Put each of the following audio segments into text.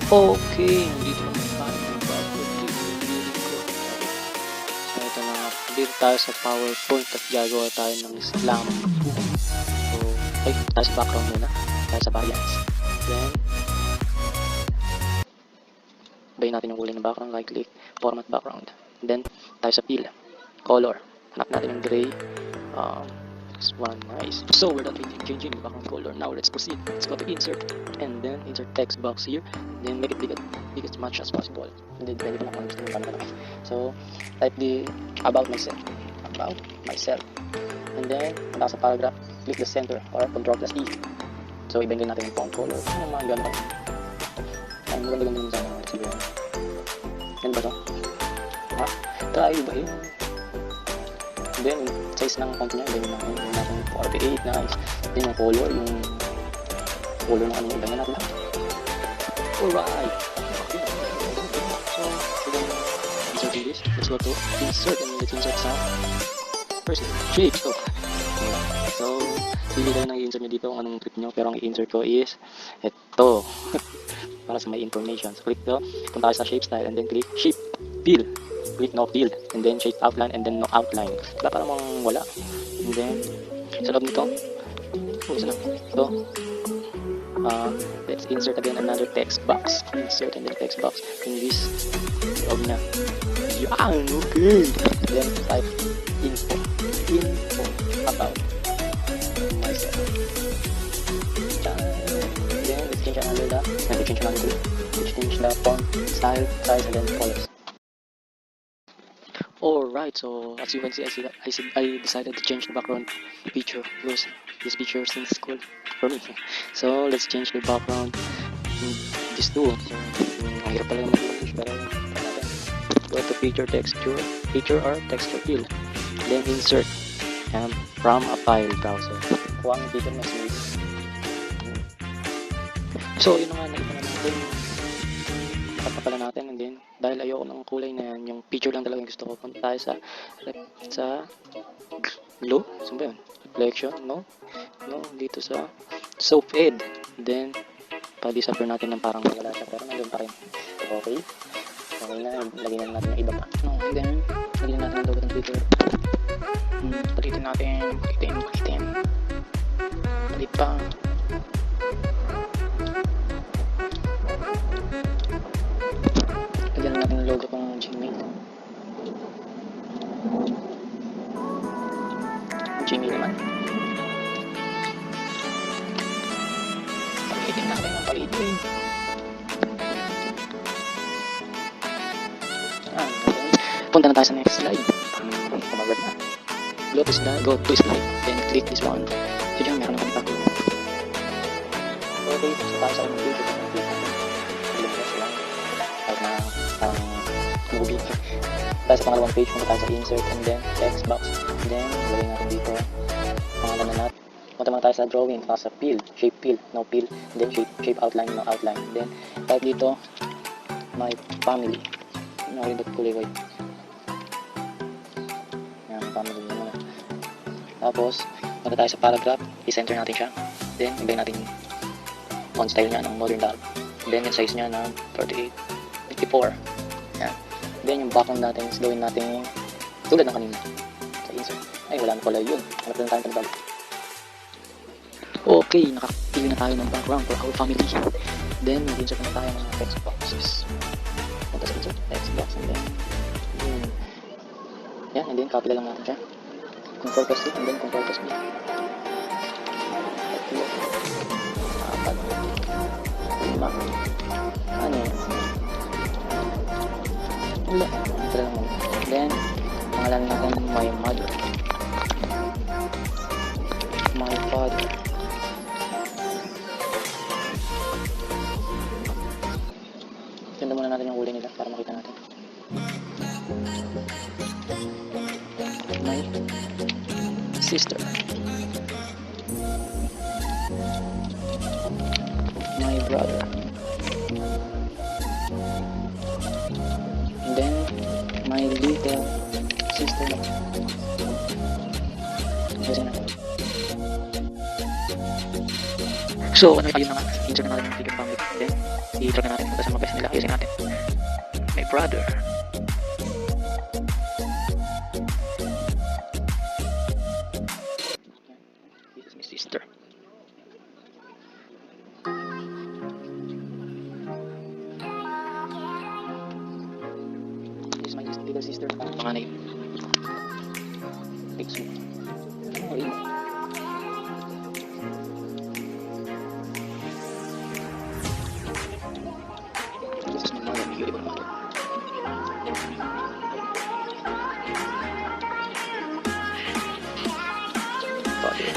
Okay, dito naman tayo ng bago ko. So ito na, dito tayo sa PowerPoint at gagawa tayo ng slam. So, ay, tayo sa background muna. Tayo sa variance. Then, bayin natin yung kulay ng background, right click, format background. Then, tayo sa fill, color. Hanap natin yung gray. This one, nice. So we're done changing the background color. Now let's proceed. Let's go to insert and then insert text box here. Then make it big as much as possible. And then pwede ko na kung gusto mo naman. So type the about myself. About myself. And then sa paragraph, click the center or Control plus E. So iba din natin yung font color. Ano mga gano'n. Ay, maganda din sa mga sige. Yan ba to? Ha? Try ba yun? Then size ng font niya, ganyan natin 48, nice. Then yung color ng ano yung ganyan natin. Alright. Okay. So, insert this. Let's go to insert and let's insert some first shape. So, pili kayo ng i-insert nyo dito kung anong trip nyo, pero ang i-insert ko is ito. Para sa may information. So, click to, punta kayo sa shape style and then click shape fill. Click no fill and then shape outline and then no outline. Wala pa namang wala. And then sa loob nito, isa lang. So, let's insert again another text box. Insert and then text box in this loob niya. Yan, okay. Then type info about myself. Then let's change another that. And let's change the font, style, size, and then colors. Alright, so as you can see, I decided to change the background picture because this picture seems cool for me. So let's change the background in this tool. So ang hirap talaga mag-English, pero go to picture or texture fill, then insert from a file browser. Kuha ang picture na smooth. So yun na nga, nakita na natin pala natin, and then dahil ayoko ng kulay na yan, yung picture lang talaga gusto ko, punta tayo sa glow, saan ba yun? Reflection, no, dito sa soap ed, then pa-disappear natin ng parang wala siya, pero nandun pa rin. Okay na, lagyan natin yung iba pa, no, and then lagyan natin yung logo ng Twitter. Palitin natin, palit pa. Lagyan natin yung logo kong Gmail. Gmail naman. Palitin natin ang palitin. Punta na tayo sa next slide. Kumabag na. Go to slide. Then click this one. So dyan, meron akong bago. Okay, so tayo sa aking page. Parang movie. Tayo sa pangalawang page, punta tayo sa insert and then text box, and then lagay natin dito pangalan na natin. Punta naman tayo sa drawing, tapos sa fill, shape fill, no fill, and then shape outline, no outline, and then type dito my family, rin dot kulay white. Yan, family naman. Tapos punta tayo sa paragraph, i-center natin siya, then ibigay natin yung font style niya ng modern dark, then yung size niya ng 38 54. Yan. Then yung background natin is gawin natin tulad ng kanina sa insert. Ay, wala na pala yun. Hanap lang tayo panabago. Okay, nakapili na tayo ng background for our family. Then mag-insert na tayo ng text boxes. Punta sa insert text box and then yan, and then copy lang natin siya. Control plus C and then Control plus V. Apat. Lima. Ano yan? Wala. Then, pangalan natin my mother. My father. Ganda muna natin yung kulay nila para makita natin. My sister. My brother. And then my little sister. So, ano, ayun na nga. Insert na natin yung figure family. Then, I-drag na natin sa mga best nila. Ayusin natin. My brother. This is my sister. This is my little sister. Panganay. Pixie. Oh, yun. This is my mother, my beautiful mother. Father.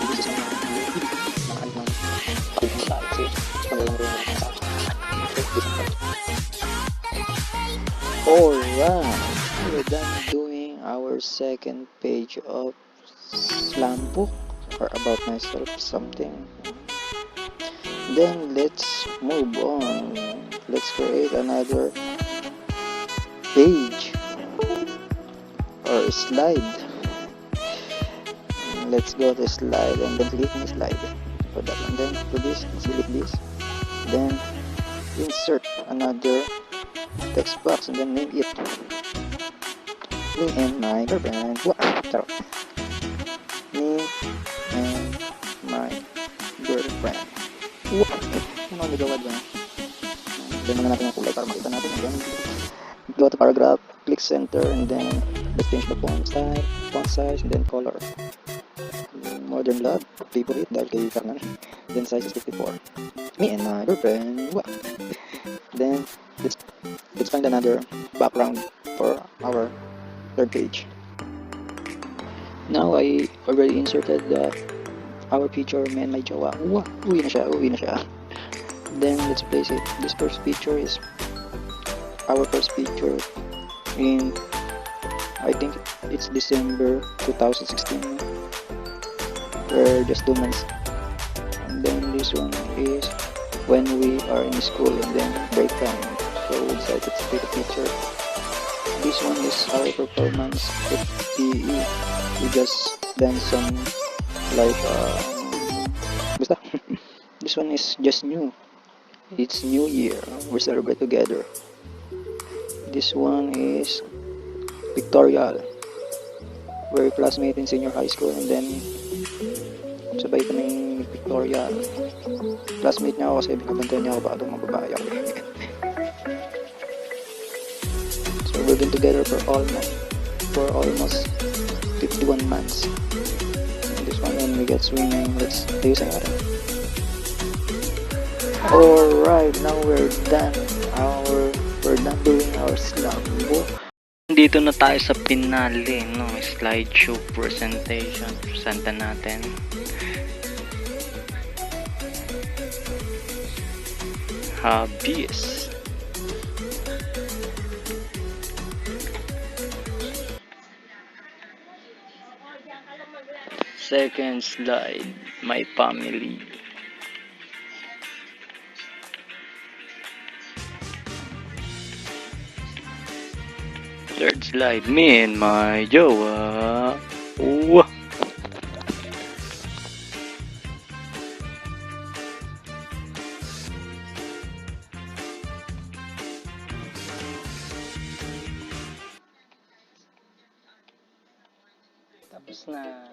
This is my mga ano ng pagiging sa kasi magalang rin ang sa Alright, we're done doing our second page of slam book or about myself something. Then let's move on. Let's create another page or slide. Let's go to slide and then click on slide for that. And then for this, select this. Then insert another text box and then name it me and my girlfriend. Charot. Me and my girlfriend. Ano ang nagawa dyan? Then muna natin ang kulay para makita natin. And then go to paragraph, click center, and then let's change the font size, and then color. Modern love, favorite dahil kay Fernan. Then size is 54. Me and my girlfriend. Then let's find another background for our third page. Now I already inserted our picture, me and my jowa. Uwi na siya. Then let's place it. This first picture is our first picture in, I think it's December 2016. We're just 2 months. And then this one is when we are in school and then break time. So we decided to take a picture. This one is our performance with PE. We just done some like basta. This one is just new. It's New Year. We celebrate together. This one is pictorial. We're classmates in senior high school and then sabay kaming pictorial. Classmate niya ako kasi binabantayan niya ako baka daw mababae ako. So we've been together for almost 51 months. And this one when we get swimming, let's ayusin natin. Alright, now we're done doing our slam book. Dito na tayo sa pinali, no? Slideshow presentation. Presenta natin. Hobbies. Second slide, my family. Third slide, me and my jowa. Wah! Tapos na.